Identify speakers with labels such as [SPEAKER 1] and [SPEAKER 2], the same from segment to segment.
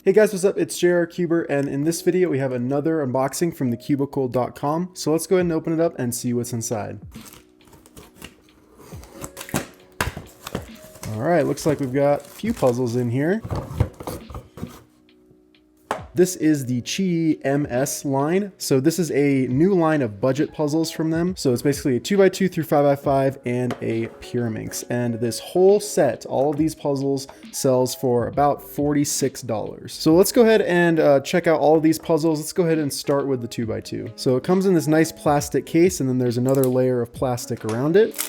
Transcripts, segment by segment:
[SPEAKER 1] Hey guys, what's up? It's JR Cuber, and in this video we have another unboxing from thecubicle.com. So let's go ahead and open it up and see what's inside. Alright, looks like we've got a few puzzles in here. This is the QiYi MS line. So this is a new line of budget puzzles from them. So it's basically a 2x2 through 5x5 and a Pyraminx. And this whole set, all of these puzzles, sells for about $46. So let's go ahead and check out all of these puzzles. Let's go ahead and start with the 2x2. So it comes in this nice plastic case, and then there's another layer of plastic around it.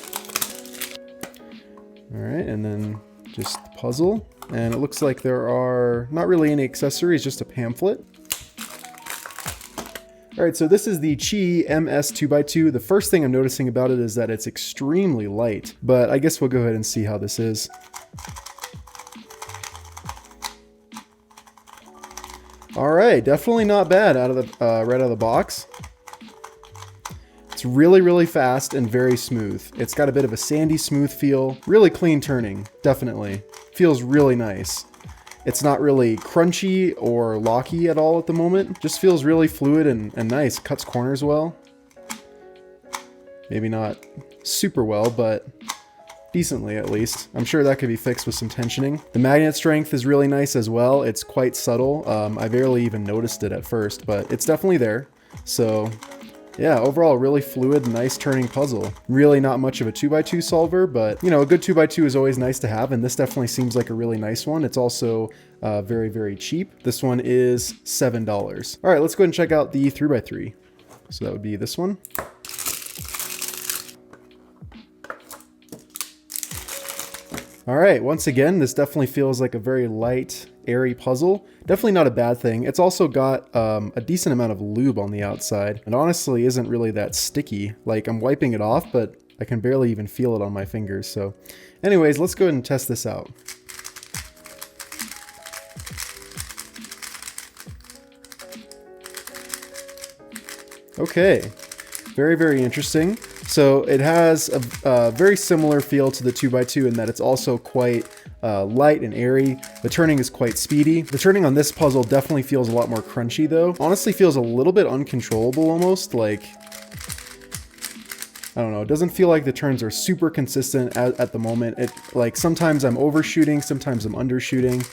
[SPEAKER 1] All right, and then just the puzzle. And it looks like there are not really any accessories, just a pamphlet. All right, so this is the QiYi MS 2x2. The first thing I'm noticing about it is that it's extremely light, but I guess we'll go ahead and see how this is. All right, definitely not bad out of the right out of the box. It's really, really fast and very smooth. It's got a bit of a sandy smooth feel, really clean turning, definitely. Feels really nice. It's not really crunchy or locky at all at the moment. Just feels really fluid and nice. Cuts corners well. Maybe not super well, but decently at least. I'm sure that could be fixed with some tensioning. The magnet strength is really nice as well. It's quite subtle. I barely even noticed it at first, but it's definitely there. So yeah, overall, really fluid, nice turning puzzle. Really not much of a 2x2 solver, but you know, a good 2x2 is always nice to have, and this definitely seems like a really nice one. It's also very, very cheap. This one is $7. All right, let's go ahead and check out the 3x3. So that would be this one. All right, once again, this definitely feels like a very light, airy puzzle. Definitely not a bad thing. It's also got a decent amount of lube on the outside, and honestly isn't really that sticky. Like, I'm wiping it off, but I can barely even feel it on my fingers. So anyways, let's go ahead and test this out. Okay, very, very interesting. So it has a very similar feel to the 2x2 in that it's also quite light and airy. The turning is quite speedy. The turning on this puzzle definitely feels a lot more crunchy though. Honestly feels a little bit uncontrollable almost, like, I don't know, it doesn't feel like the turns are super consistent at the moment. It, like, sometimes I'm overshooting, sometimes I'm undershooting.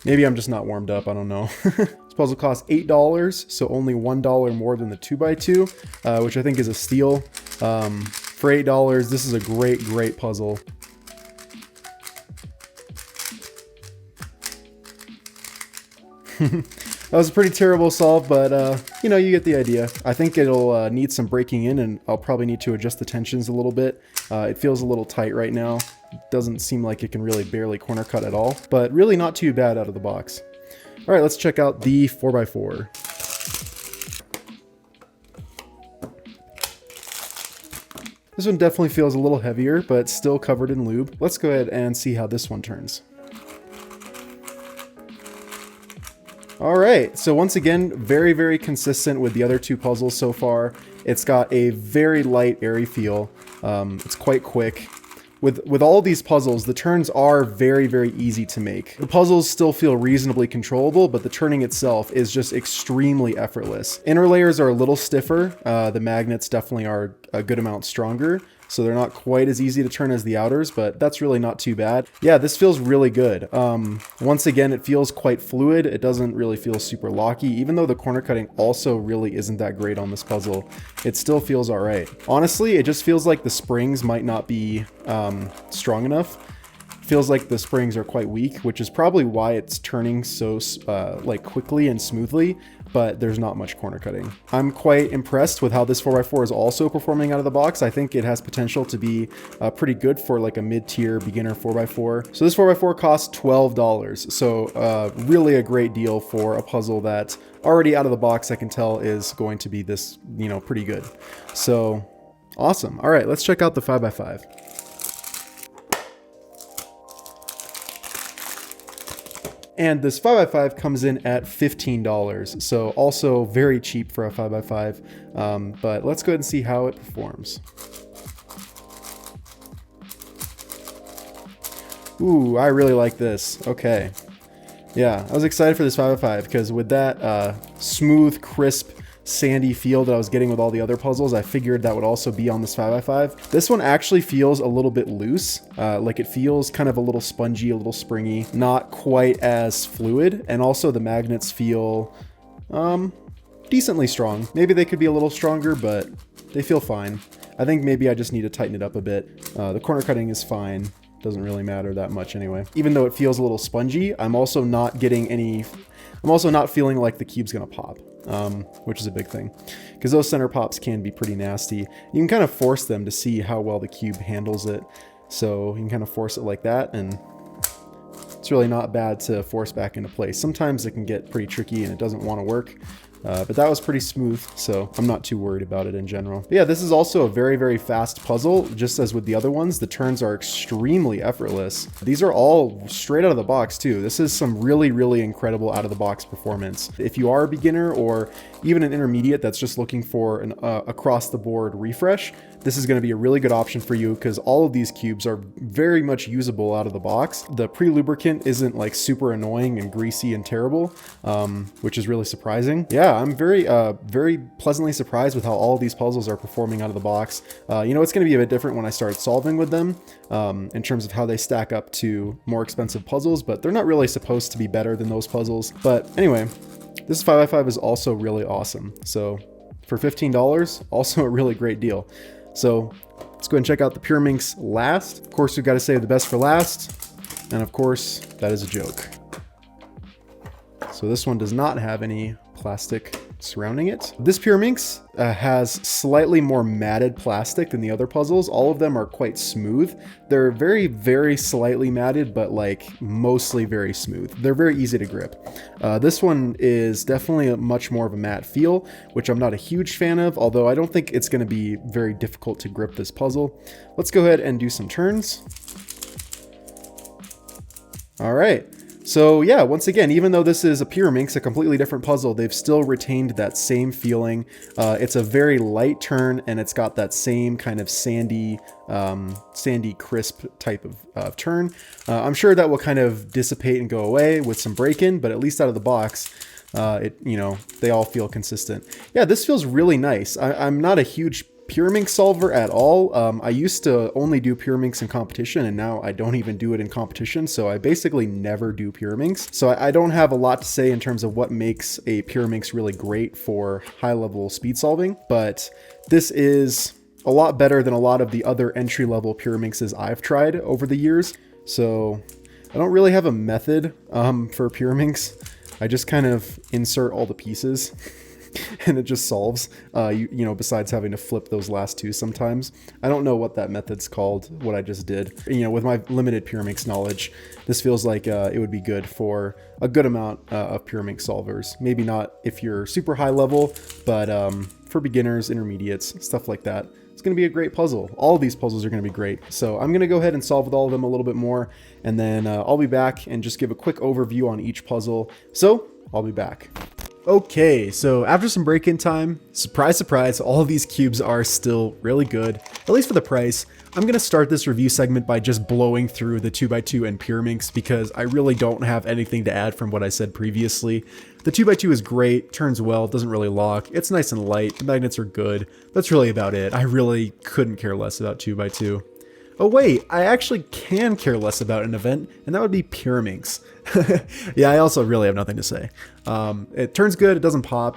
[SPEAKER 1] Maybe I'm just not warmed up, I don't know. This puzzle costs $8, so only $1 more than the 2x2, which I think is a steal. For $8, this is a great, great puzzle. That was a pretty terrible solve, but you know, you get the idea. I think it'll need some breaking in, and I'll probably need to adjust the tensions a little bit. It feels a little tight right now. Doesn't seem like it can really barely corner cut at all, but really not too bad out of the box. All right, let's check out the 4x4. This one definitely feels a little heavier, but still covered in lube. Let's go ahead and see how this one turns. All right, so once again, very, very consistent with the other two puzzles so far. It's got a very light, airy feel. It's quite quick. With all these puzzles, the turns are very, very easy to make. The puzzles still feel reasonably controllable, but the turning itself is just extremely effortless. Inner layers are a little stiffer. The magnets definitely are a good amount stronger, so they're not quite as easy to turn as the outers, but that's really not too bad. Yeah, this feels really good. Once again, it feels quite fluid. It doesn't really feel super locky, even though the corner cutting also really isn't that great on this puzzle. It still feels all right. Honestly, it just feels like the springs might not be strong enough. Feels like the springs are quite weak, which is probably why it's turning so like quickly and smoothly, but there's not much corner cutting. I'm quite impressed with how this 4x4 is also performing out of the box. I think it has potential to be pretty good for like a mid-tier beginner 4x4. So this 4x4 costs $12. So really a great deal for a puzzle that already out of the box I can tell is going to be this, you know, pretty good. So awesome. All right, let's check out the 5x5. And this 5x5 comes in at $15, so also very cheap for a 5x5, but let's go ahead and see how it performs. Ooh, I really like this. Okay. Yeah, I was excited for this 5x5 because with that smooth, crisp, sandy feel that I was getting with all the other puzzles, I figured that would also be on this 5x5. This one actually feels a little bit loose, like it feels kind of a little spongy, a little springy, not quite as fluid, and also the magnets feel decently strong. Maybe they could be a little stronger, but they feel fine. I think maybe I just need to tighten it up a bit. The corner cutting is fine. Doesn't really matter that much anyway. Even though it feels a little spongy, I'm also not feeling like the cube's gonna pop, which is a big thing. Because those center pops can be pretty nasty. You can kind of force them to see how well the cube handles it. So you can kind of force it like that, and it's really not bad to force back into place. Sometimes it can get pretty tricky and it doesn't want to work. But that was pretty smooth, so I'm not too worried about it in general. But yeah, this is also a very, very fast puzzle. Just as with the other ones, the turns are extremely effortless. These are all straight out of the box too. This is some really, really incredible out of the box performance. If you are a beginner or even an intermediate that's just looking for an across the board refresh, this is going to be a really good option for you because all of these cubes are very much usable out of the box. The pre-lubricant isn't like super annoying and greasy and terrible, which is really surprising. Yeah, I'm very pleasantly surprised with how all of these puzzles are performing out of the box. You know, it's going to be a bit different when I start solving with them in terms of how they stack up to more expensive puzzles, but they're not really supposed to be better than those puzzles. But anyway, this 5x5 is also really awesome. So for $15, also a really great deal. So let's go ahead and check out the Pyraminx last. Of course, we've got to save the best for last. And of course, that is a joke. So this one does not have any plastic surrounding it. This Pyraminx has slightly more matted plastic than the other puzzles. All of them are quite smooth. They're very, very slightly matted, but like mostly very smooth. They're very easy to grip. This one is definitely much more of a matte feel, which I'm not a huge fan of, although I don't think it's going to be very difficult to grip this puzzle. Let's go ahead and do some turns. All right. So yeah, once again, even though this is a Pyraminx, a completely different puzzle, they've still retained that same feeling. It's a very light turn, and it's got that same kind of sandy, crisp type of turn. I'm sure that will kind of dissipate and go away with some break-in, but at least out of the box, they all feel consistent. Yeah, this feels really nice. I'm not a huge Pyraminx solver at all. I used to only do Pyraminx in competition, and now I don't even do it in competition, so I basically never do Pyraminx. So I don't have a lot to say in terms of what makes a Pyraminx really great for high-level speed solving, but this is a lot better than a lot of the other entry-level Pyraminxes I've tried over the years. So I don't really have a method for Pyraminx. I just kind of insert all the pieces and it just solves, you know, besides having to flip those last two sometimes. I don't know what that method's called, what I just did. You know, with my limited Pyraminx knowledge, this feels like it would be good for a good amount of Pyraminx solvers. Maybe not if you're super high level, but for beginners, intermediates, stuff like that. It's going to be a great puzzle. All of these puzzles are going to be great. So I'm going to go ahead and solve with all of them a little bit more, and then I'll be back and just give a quick overview on each puzzle. So I'll be back. Okay, so after some break-in time, surprise, surprise, all of these cubes are still really good, at least for the price. I'm going to start this review segment by just blowing through the 2x2 and Pyraminx because I really don't have anything to add from what I said previously. The 2x2 is great, turns well, doesn't really lock, it's nice and light, the magnets are good. That's really about it. I really couldn't care less about 2x2. Oh wait, I actually can care less about an event, and that would be Pyraminx. Yeah, I also really have nothing to say. It turns good, it doesn't pop.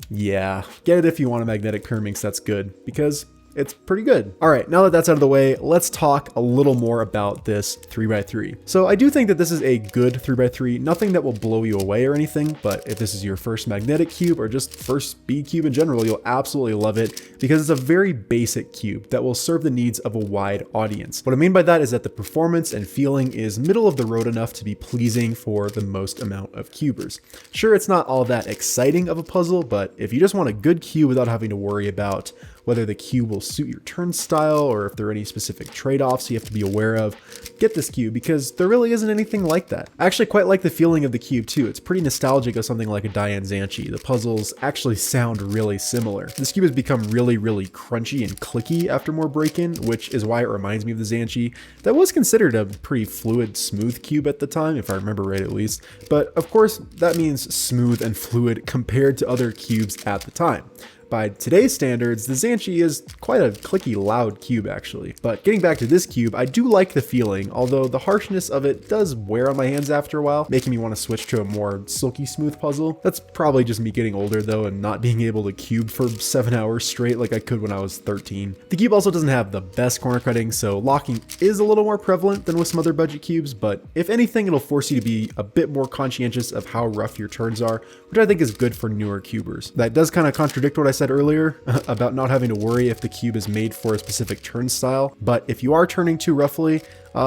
[SPEAKER 1] Yeah, get it if you want a magnetic Pyraminx, that's good, because it's pretty good. All right, now that that's out of the way, let's talk a little more about this 3x3. So I do think that this is a good 3x3, nothing that will blow you away or anything, but if this is your first magnetic cube or just first speed cube in general, you'll absolutely love it because it's a very basic cube that will serve the needs of a wide audience. What I mean by that is that the performance and feeling is middle of the road enough to be pleasing for the most amount of cubers. Sure, it's not all that exciting of a puzzle, but if you just want a good cube without having to worry about whether the cube will suit your turn style or if there are any specific trade-offs you have to be aware of, get this cube because there really isn't anything like that. I actually quite like the feeling of the cube too. It's pretty nostalgic of something like a Diane Zanchi. The puzzles actually sound really similar. This cube has become really crunchy and clicky after more break-in, which is why it reminds me of the Zanchi. That was considered a pretty fluid, smooth cube at the time, if I remember right at least. But of course, that means smooth and fluid compared to other cubes at the time. By today's standards, the Zanchi is quite a clicky, loud cube actually. But getting back to this cube, I do like the feeling, although the harshness of it does wear on my hands after a while, making me want to switch to a more silky smooth puzzle. That's probably just me getting older though and not being able to cube for 7 hours straight like I could when I was 13. The cube also doesn't have the best corner cutting, so locking is a little more prevalent than with some other budget cubes, but if anything, it'll force you to be a bit more conscientious of how rough your turns are, which I think is good for newer cubers. That does kind of contradict what I said earlier about not having to worry if the cube is made for a specific turn style, but if you are turning too roughly,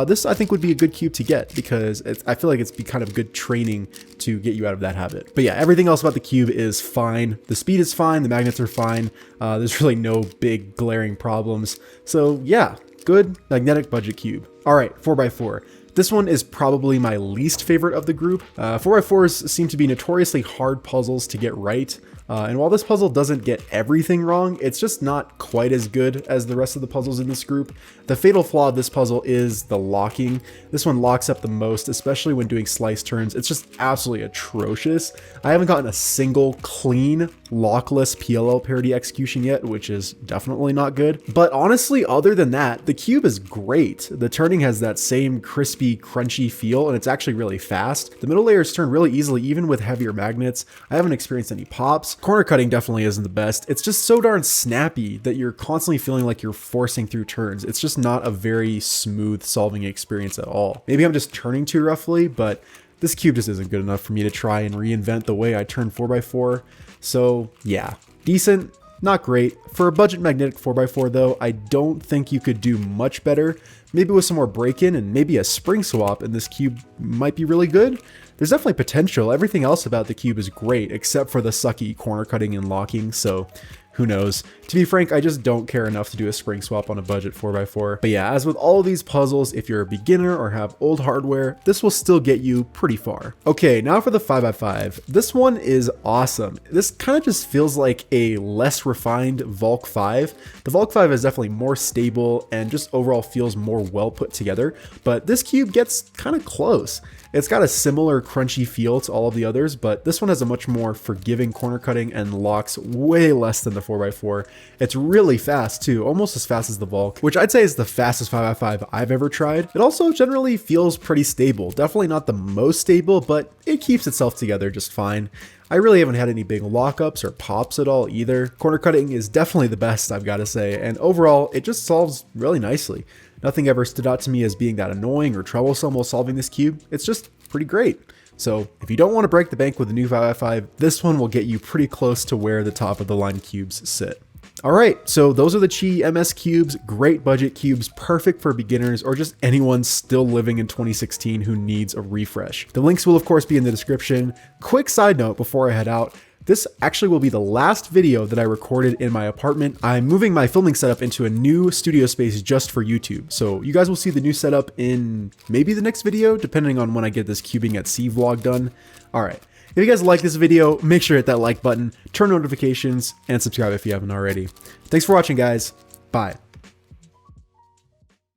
[SPEAKER 1] this I think would be a good cube to get because I feel like it's kind of good training to get you out of that habit. But yeah, everything else about the cube is fine. The speed is fine, the magnets are fine, there's really no big glaring problems. So yeah, good magnetic budget cube. All right, 4x4. This one is probably my least favorite of the group. 4x4s seem to be notoriously hard puzzles to get right. And while this puzzle doesn't get everything wrong, it's just not quite as good as the rest of the puzzles in this group. The fatal flaw of this puzzle is the locking. This one locks up the most, especially when doing slice turns. It's just absolutely atrocious. I haven't gotten a single clean, lockless PLL parity execution yet, which is definitely not good. But honestly, other than that, the cube is great. The turning has that same crispy, crunchy feel, and it's actually really fast. The middle layers turn really easily, even with heavier magnets. I haven't experienced any pops. Corner cutting definitely isn't the best. It's just so darn snappy that you're constantly feeling like you're forcing through turns. It's just not a very smooth solving experience at all. Maybe I'm just turning too roughly, but this cube just isn't good enough for me to try and reinvent the way I turn 4x4. So yeah, decent, not great. For a budget magnetic 4x4 though, I don't think you could do much better. Maybe with some more break-in and maybe a spring swap, and this cube might be really good. There's definitely potential. Everything else about the cube is great, except for the sucky corner cutting and locking, so who knows. To be frank, I just don't care enough to do a spring swap on a budget 4x4. But yeah, as with all of these puzzles, if you're a beginner or have old hardware, this will still get you pretty far. Okay, now for the 5x5. This one is awesome. This kind of just feels like a less refined Valk 5. The Valk 5 is definitely more stable and just overall feels more well put together, but this cube gets kind of close. It's got a similar crunchy feel to all of the others, but this one has a much more forgiving corner cutting and locks way less than the 4x4. It's really fast too, almost as fast as the Valk, which I'd say is the fastest 5x5 I've ever tried. It also generally feels pretty stable. Definitely not the most stable, but it keeps itself together just fine. I really haven't had any big lockups or pops at all either. Corner cutting is definitely the best, I've got to say, and overall, it just solves really nicely. Nothing ever stood out to me as being that annoying or troublesome while solving this cube. It's just pretty great. So if you don't want to break the bank with a new 5x5, this one will get you pretty close to where the top of the line cubes sit. All right, so those are the QiYi MS cubes, great budget cubes, perfect for beginners or just anyone still living in 2016 who needs a refresh. The links will of course be in the description. Quick side note before I head out, this actually will be the last video that I recorded in my apartment. I'm moving my filming setup into a new studio space just for YouTube. So you guys will see the new setup in maybe the next video, depending on when I get this cubing at sea vlog done. All right. If you guys like this video, make sure to hit that like button, turn notifications, and subscribe if you haven't already. Thanks for watching, guys. Bye.